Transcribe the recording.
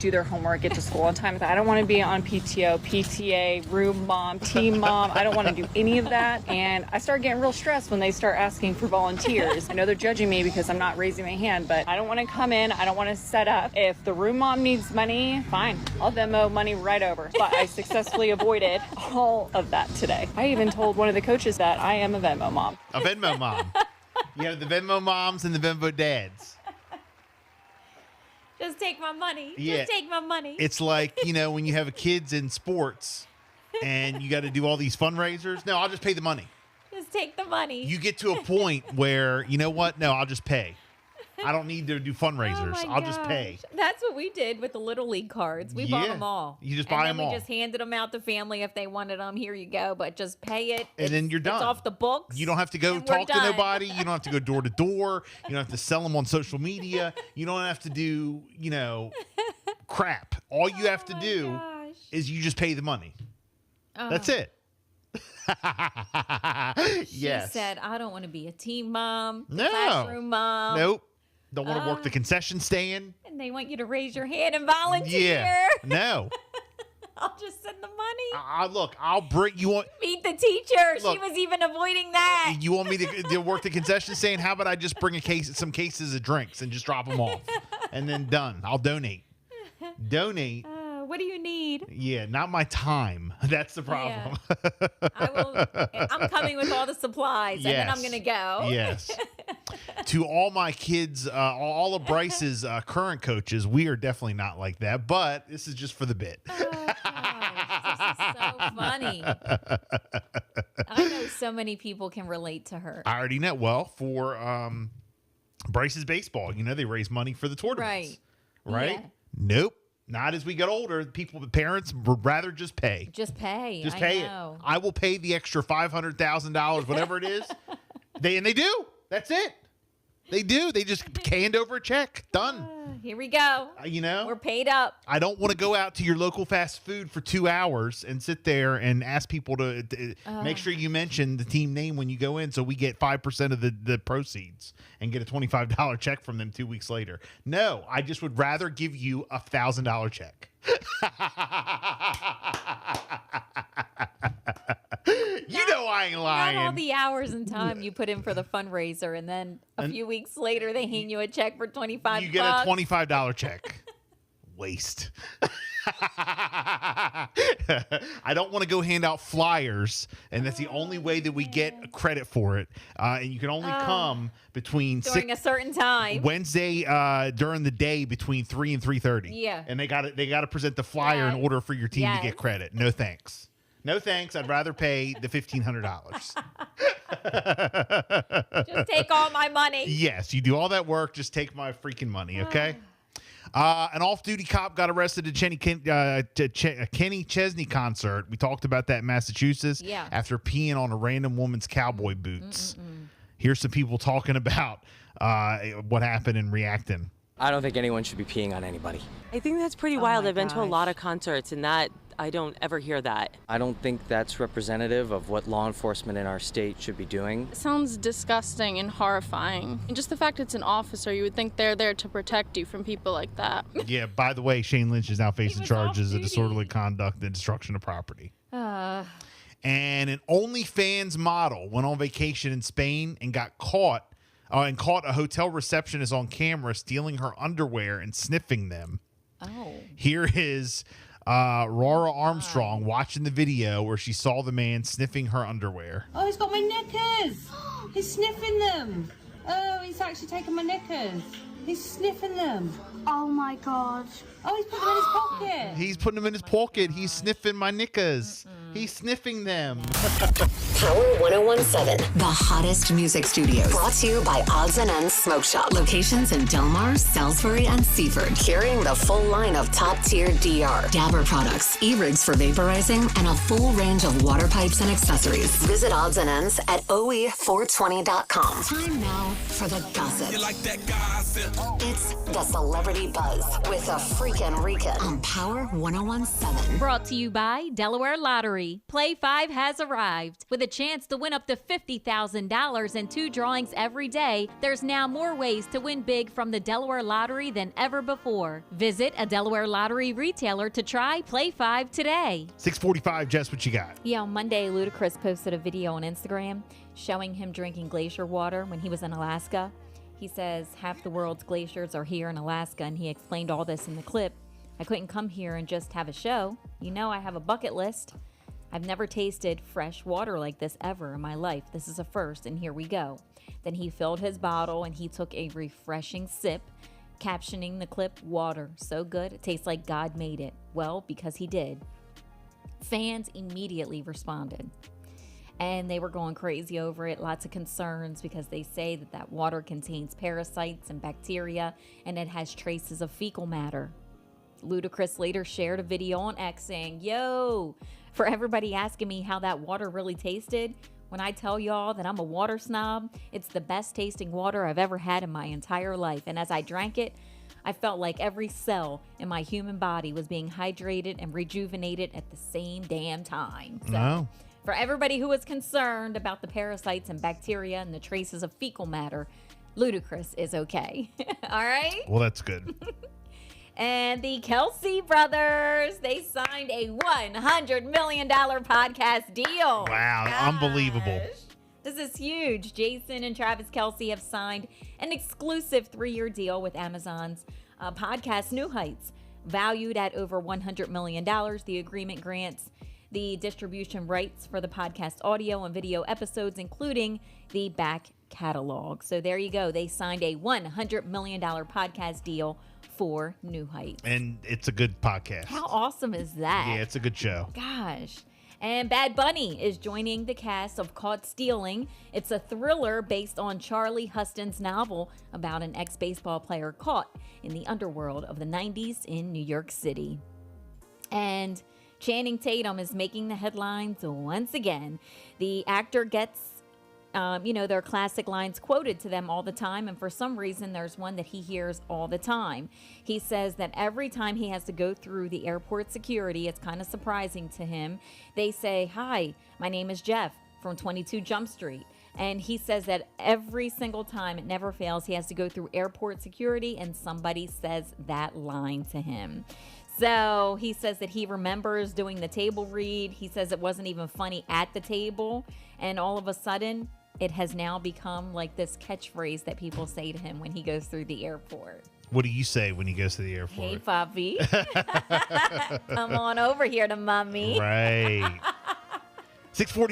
do their homework, get to school on time. I don't want to be on PTO, PTA, room mom, team mom. I don't want to do any of that. And I start getting real stressed when they start asking for volunteers. I know they're judging me because I'm not raising my hand, but I don't want to come in. I don't want to set up. If the room mom needs money, fine. I'll Venmo money right over. But I successfully avoided all of that today. I even told one of the coaches that I am a Venmo mom. A Venmo mom. You have the Venmo moms and the Venmo dads. Just take my money. Yeah. Just take my money. It's like, when you have kids in sports and you got to do all these fundraisers. No, I'll just pay the money. Just take the money. You get to a point where, you know what? No, I'll just pay. I don't need to do fundraisers. Oh my I'll just pay. That's what we did with the Little League cards. We bought them all. You just buy them all. We just handed them out to family if they wanted them. Here you go. But just pay it. And then you're done. It's off the books. You don't have to go talk to nobody. You don't have to go door to door. You don't have to sell them on social media. You don't have to do, crap. All you have to do is you just pay the money. That's it. She said, I don't want to be a team mom, no. classroom mom. Nope. Don't want to work the concession stand. And they want you to raise your hand and volunteer. Yeah. No. I'll just send the money. Look, I'll bring you on. Meet the teacher. Look, she was even avoiding that. You want me to work the concession stand? How about I just bring some cases of drinks and just drop them off, and then done. I'll donate. Donate. What do you need? Yeah, not my time. That's the problem. Yeah. I'm coming with all the supplies, and then I'm going to go. Yes. To all my kids, all of Bryce's current coaches, we are definitely not like that, but this is just for the bit. Oh, gosh, this is so funny. I know so many people can relate to her. I already know. Well, for Bryce's baseball, they raise money for the tournaments. Right? Yeah. Nope. Not as we get older. Parents would rather just pay. Just pay. Just pay it. I will pay the extra $500,000, whatever it is. They do. That's it. They do. They just hand over a check. Done. Here we go. We're paid up. I don't want to go out to your local fast food for 2 hours and sit there and ask people to make sure you mention the team name when you go in so we get 5% of the proceeds and get a $25 check from them 2 weeks later. No, I just would rather give you a $1,000 check. I ain't lying. Not all the hours and time you put in for the fundraiser, and then a few weeks later they hand you a check for $25. You get a $25 check. Waste. I don't want to go hand out flyers, and that's the only way that we get credit for it. And you can only come between during a certain time. Wednesday during the day between 3 and 3:30. Yeah, and they got to present the flyer in order for your team to get credit. No thanks. No thanks. I'd rather pay the $1,500. Just take all my money. Yes, you do all that work. Just take my freaking money, okay? An off-duty cop got arrested at Kenny Chesney concert. We talked about that in Massachusetts. Yeah. After peeing on a random woman's cowboy boots. Here's some people talking about what happened and reacting. I don't think anyone should be peeing on anybody. I think that's pretty wild. I've been to a lot of concerts, and that I don't ever hear that. I don't think that's representative of what law enforcement in our state should be doing. It sounds disgusting and horrifying. And just the fact it's an officer, you would think they're there to protect you from people like that. Yeah, by the way, Shane Lynch is now facing charges of disorderly conduct and destruction of property. And an OnlyFans model went on vacation in Spain and got caught a hotel receptionist on camera stealing her underwear and sniffing them. Oh. Here is Rora Armstrong watching the video where she saw the man sniffing her underwear. Oh, he's got my knickers. He's sniffing them. Oh, he's actually taking my knickers. He's sniffing them. Oh my God. Oh, he's putting them in his pocket. He's putting them in his pocket. He's sniffing my knickers. He's sniffing them. Power 1017, the hottest music studios. Brought to you by Odds and Ends Smoke Shop. Locations in Delmar, Salisbury, and Seaford. Carrying the full line of top-tier DR, Dabber products, e-rigs for vaporizing, and a full range of water pipes and accessories. Visit Odds and Ends at OE420.com. Time now for the gossip. You like that gossip? It's the Celebrity Buzz with a freakin' Rican on Power 1017. Brought to you by Delaware Lottery. Play 5 has arrived. With a chance to win up to $50,000 in 2 drawings every day, there's now more ways to win big from the Delaware Lottery than ever before. Visit a Delaware Lottery retailer to try Play 5 today. 6:45, Jess, what you got? Yeah, on Monday, Ludacris posted a video on Instagram showing him drinking glacier water when he was in Alaska. He says half the world's glaciers are here in Alaska, and he explained all this in the clip. I couldn't come here and just have a show. You know, I have a bucket list. I've never tasted fresh water like this ever in my life. This is a first, and here we go. Then he filled his bottle and he took a refreshing sip, captioning the clip, "Water, so good, it tastes like God made it." Well, because he did. Fans immediately responded, and they were going crazy over it. Lots of concerns because they say that water contains parasites and bacteria, and it has traces of fecal matter. Ludacris later shared a video on X saying, "Yo, for everybody asking me how that water really tasted, when I tell y'all that I'm a water snob, it's the best tasting water I've ever had in my entire life. And as I drank it, I felt like every cell in my human body was being hydrated and rejuvenated at the same damn time." So, Wow. for everybody who was concerned about the parasites and bacteria and the traces of fecal matter, Ludacris is okay. All right? Well, that's good. And the Kelce brothers, they signed a $100 million podcast deal. Wow, unbelievable. This is huge. Jason and Travis Kelce have signed an exclusive 3-year deal with Amazon's podcast New Heights, valued at over $100 million. The agreement grants the distribution rights for the podcast audio and video episodes, including the back catalog. So there you go. They signed a $100 million podcast deal for New Heights. And it's a good podcast. How awesome is that? Yeah, it's a good show. Gosh. And Bad Bunny is joining the cast of Caught Stealing. It's a thriller based on Charlie Huston's novel about an ex-baseball player caught in the underworld of the 90s in New York City. And Channing Tatum is making the headlines once again. The actor gets their classic lines quoted to them all the time. And for some reason, there's one that he hears all the time. He says that every time he has to go through the airport security, it's kind of surprising to him. They say, "Hi, my name is Jeff from 22 Jump Street." And he says that every single time, it never fails, he has to go through airport security and somebody says that line to him. So he says that he remembers doing the table read. He says it wasn't even funny at the table. And all of a sudden, it has now become like this catchphrase that people say to him when he goes through the airport. What do you say when he goes to the airport? "Hey, Poppy." "Come on over here to mommy." Right. 6:46.